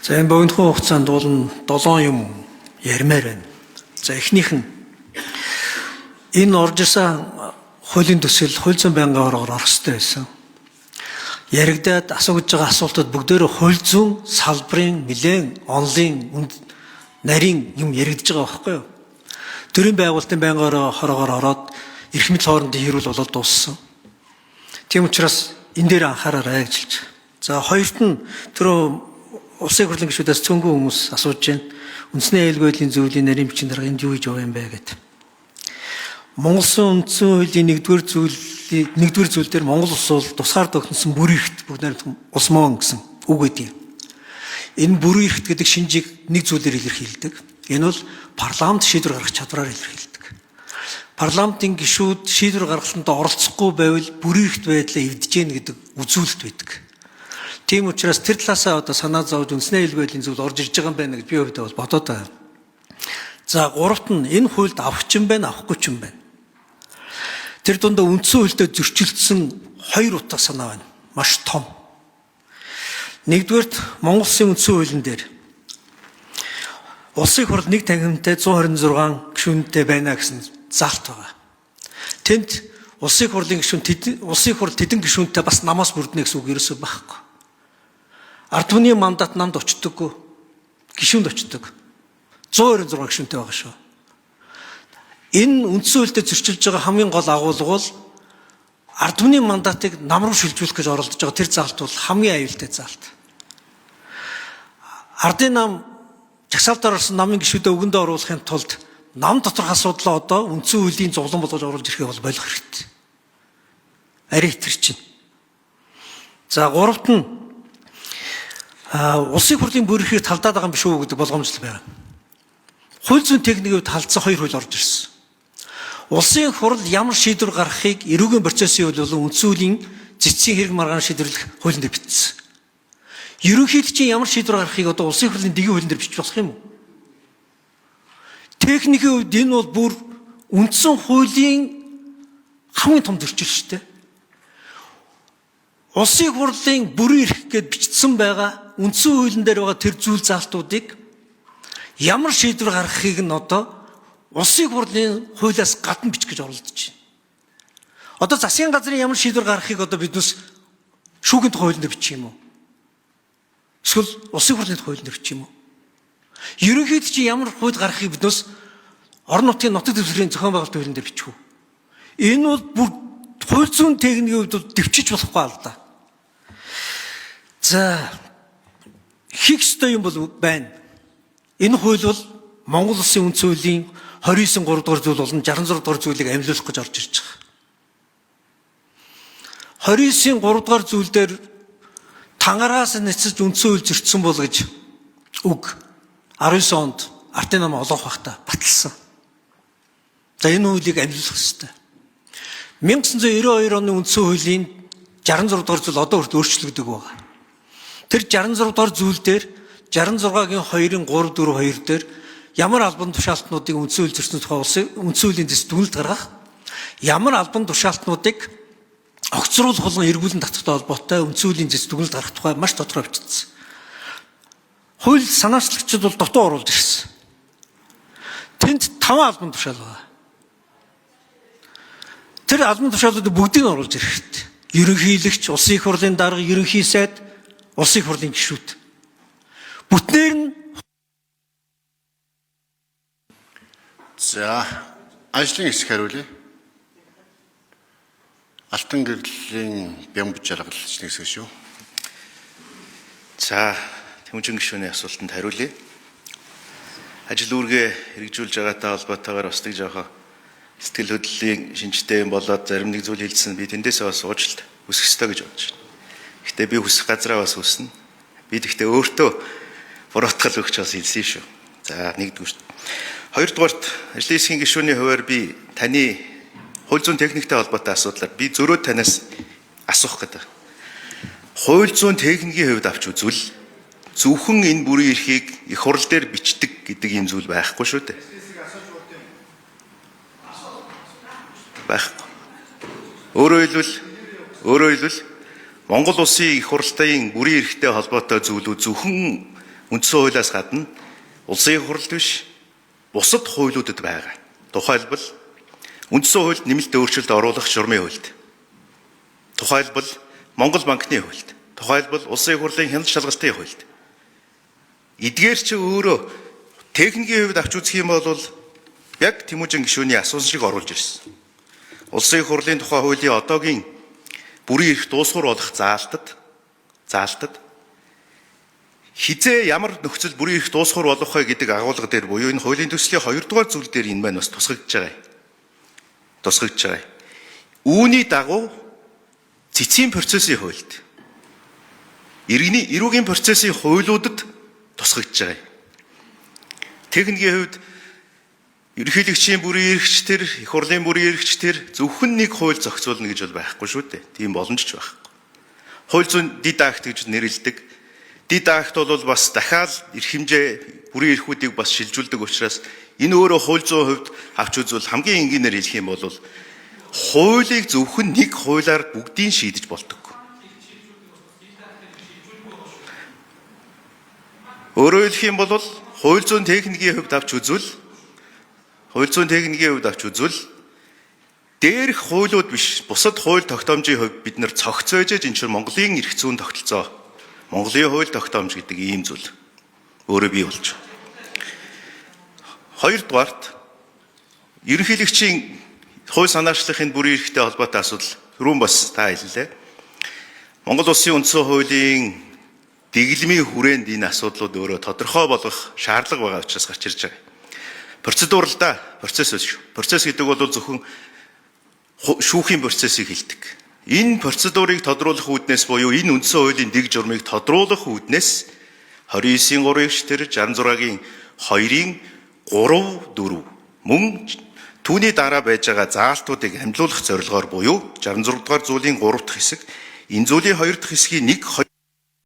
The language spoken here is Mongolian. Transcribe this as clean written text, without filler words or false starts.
За энэ богинохон хугацаанд бол 7 юм ярмаар байна. За эхнийх нь энэ орж ирсэн хуулийн төсөл хууль зүйн байнгын ороор орох ёстой байсан. Яригдаад асууж байгаа асуултууд бүгдээрээ хууль зүйн салбарын нэлээд онлын нарийн юм яригдж байгаа байхгүй юу? Төрийн байгуулалтын байнгын хороогоор ороод эрх мэдэл хоорондын хэрүүл болоод дууссан. Тийм учраас энэ дээр анхаараарай гэж хэлж. За хоёрт нь түрүү улсын хурлын гишүүдээс цөөнгөө хүмүүс асууж байна. Үндэсний аюулгүй байдлын зөвлөлийн нарийн бичгийн дарга энд юу хийж байгаа юм бэ гэдэг. Монгол Улсын үндсэн хуулийн нэгдүгээр зүйл дээр Монгол улс бол тусгаар тогтносон бүр эрхт бүгд найрамдах улс мөн гэсэн үг гэдэг. Энэ бүр эрхт гэдэг шинжийг нэг зүйлээр илэрхийлдэг. Энэ бол парламент шийдвэр гаргах чадвараар илэрхийлдэг. Парламентын гишүүд шийдвэр гаргалтанд оролцохгүй байвал бүр эрхт байдлаа эвдэж гэнэ гэдэг үзүүлэлт байдаг. Тийм учраас тэр талаасаа одоо санаа зовж үндэсний аюулгүй байдлын зүйл орж ирж байгаа юм байна гэж би хувьдаа бол бодоод байна. За гуравт нь энэ хуульд авах ч юм байна, авахгүй ч юм байна. Тэр дундаа үндсэн хуультай зөрчилдсөн хоёр утга санаа байна. Маш том. Нэгдүгээрт Монгол Улсын үндсэн хуулийн дээр улсын хурл нэг танхимтай 126 гишүүнтэй байна гэсэн заалт байгаа. Тэнд улсын хурлын гишүүн улсын хурл тэдэн гишүүнтэй бас намаас бүрднэ гэсэн үг ерөөсөө байхгүй. Ард түмний мандат намд очдоггүй. Гишүүнд очдог. 126 гишүүнтэй байгаа шүү. Энэ үндсэн хуультай зөрчилж байгаа хамгийн гол агуулга бол ард түмний мандатыг нам руу шилжүүлэх гэж оролдож байгаа тэр заалт бол хамгийн аюултай заалт. Ардын нам жагсаалтаар орсон намын гишүүдэд өгөндөө оруулахын тулд нам доторх асуудлаа одоо үндсэн хуулийн зовлон болгож оруулж ирэхээ бол болох хэрэгтэй. Арай хэтэр чинь. За гуравт нь улсын хурлын бүр эрхийг талдаад байгаа юм биш үү гэдэг болгоомжлол байна. Хууль зүйн техникийн хувьд халдсан хоёр хууль орж ирсэн. Улсын хурл ямар шийдвэр гаргахыг эрүүгийн процессын үйл болон үндсэн хуулийн зэцсийн хэрэг маргаан шийдвэрлэх хуулинд бичсэн. Ерөнхийлөгчийн ямар шийдвэр гаргахыг одоо улсын хурлын дэгийн хуулинд бичих болох юм уу? Техникийн хувьд энэ бол бүр үндсэн хуулийн хамгийн том зөрчил шүү дээ. Улсын хурлын бүрэн эрх гэд бичсэн байгаа үндсэн хуулийн дээр байгаа тэр зүйл заалтуудыг ямар шийдвэр гаргахыг нь одоо улсын хурлын хуулиас гадна бичих гэж оролдож байна. Одоо засгийн газрын ямар шийдвэр гаргахыг одоо биднес шүүхийн хуулинд бичих юм уу? Эсвэл улсын хурлын хуулинд бичих юм уу? Ерөнхийдөө чи ямар хууль гаргахыг биднес орон нутгийн нутаг дэвсгэрийн зохион байгуулалтын хуулинд бичих үү? Энэ бол бүр хууль зүйн техникийн хувьд бол дэвчиж болохгүй л да. За хийх ёстой юм бол байна. Энэ хууль бол Монгол Улсын үндсэн хуулийн 29 3 дугаар зүйл болон 66 дугаар зүйлийг амьлуулах гэж орж ирж байгаа. 29 3 дугаар зүйл дээр тангараас нэцэж үндсэн хууль зөрчсөн бол гэж үг 19 онд ардын нам олоох байхдаа баталсан. За энэ хуулийг амьлуулах ёстой. 1992 оны үндсэн хуулийн 66 дугаар зүйл одоо хүртэл өөрчлөгдөг байгаа. Тэр 66 дугаар зүйл дээр 66-гийн 2-ын 3 4 2 дээр ямар албан тушаалтнуудыг үндсэн хууль зөрчсөн тухай улсын үндсэн хуулийн дэс дүгнэлт гаргах, ямар албан тушаалтнуудыг огцруулах болон эргүүлэн татахтай холбоотой үндсэн хуулийн дэс дүгнэлт гаргах тухай маш тодорхой бичсэн. Хууль санаачлагчид бол дутуу оруулж ирсэн. Тэнд 5 албан тушаал байна. Тэр албан тушаалуудыг бүгдийг нь оруулж ирэх хэрэгтэй. Ерөнхийлөгч, улсын их хурлын дарга, ерөнхий сайд, улсын их хурлын гишүүд. Бүтнээр нь за ажлын хэсэг хариулъя. Алтан гэрлийн бямб жаргал ажлын хэсэг шүү. За Тэмүүжин гишүүний асуултанд хариулъя. Ажил үүргээ хэрэгжүүлж байгаатай холбоотойгоор бас нэг жоохон сэтгэл хөдлөлийн шинжтэй юм болоод зарим нэг зүйл хэлсэн би тэндээсээ бас уучлалт хүсэх ёстой гэж бодож байна. Гэхдээ би хүсэх газраа бас хүснэ. Би тэгтээ өөртөө буруутгал өгч бас хэлсэн шүү. За нэгдүгээр. Хоёрдугаарт ажлын хэсгийн гишүүний хувьар би таны хууль зүйн техниктэй холбоотой асуудлаар би зөрөө танаас асуух гэдэг. Хууль зүйн техникийн хувьд авч үзвэл зөвхөн энэ бүрийн эрхийг их хурл дээр бичдэг гэдэг юм зүйл байхгүй шүү дээ. Байхгүй. Өөрөөр хэлбэл Монгол улсын их хурлын бүрийн эрхтэй холбоотой зүйлүүд зөвхөн үндсэн хуулиас гадна улсын хурлд биш бусад хуулиудад байгаа. Тухайлбал үндсэн хуульд нэмэлт өөрчлөлт оруулах журмын хуульд. Тухайлбал Монгол банкны хуульд. Тухайлбал улсын хурлын хяналт шалгалтын хуульд. Эдгээр чи өөрөө техникийн хувьд авч үзэх юм бол яг Тэмүүжин гишүүний асуусан шиг оруулж ирсэн. Улсын хурлын тухай хуулийн одоогийн бүрийн эрх дуусгуур болох заалтад хизээ ямар нөхцөл бүрийн эрх дуусгуур болох вэ гэдэг агуулга дээр буюу энэ хуулийн төслийн 2 дугаар зүйл дээр энэ маань бас тусгагдж байгаа. Үүний дагуу цэцгийн процессын хуульд эрүүгийн процессын хуулиудад тусгагдж байгаа. Техникийн хувьд ерөнхийлөгчийн бүрийн эрхчдэр, их хурлын бүрийн эрхчдэр зөвхөн нэг хууль зохицуулна гэж бол байхгүй шүү дээ. Тийм боломж ч байхгүй. Хууль зүйн дид акт гэж нэрлэдэг. Дид акт бол бас дахиад эрх хэмжээ бүрийн эрхүүдийг бас шилжүүлдэг учраас энэ өөрөө хууль зүйн хувьд авч үзвэл хамгийн энгийнээр хэлэх юм бол хуулийг зөвхөн нэг хуулиар бүгдийг шийдэж болдог. Өөрөөр хэлэх юм бол хууль зүйн техникийн хувьд авч үзвэл дээрх хуулиуд биш бусад хууль тогтоомжийн хувьд бид нар цогцоож энэ чинь Монголын эрх зүйн тогтолцоо, Монголын хууль тогтоомж гэдэг ийм зүйл өөрөө бий болж байна. Хоёрдугаарт ерөнхийлөгчийн хууль санаачлалын бүрийн эрхтэй холбоотой асуудал түрүүн бас та хэллээ. Монгол Улсын үндсэн хуулийн дэглэмийн хүрээнд энэ асуудлууд өөрөө тодорхой болгох шаардлага байгаа учраас гарч ирж байгаа. Процедуралда процесс биш. Процесс гэдэг бол зөвхөн шүүхийн процессыг хэлдэг. Энэ процедурыг тодруулах үүднээс буюу энэ үндсэн хуулийн дэг журмыг тодруулах үүднээс 29-ийн 3-р 66-гийн 2-ийн 3-4 мөн түүний дараа байж байгаа заалтуудыг амжуулах зорилгоор буюу 66 дугаар зүйлийн 3 дахь хэсэг, энэ зүйлийн 2 дахь хэсгийн 1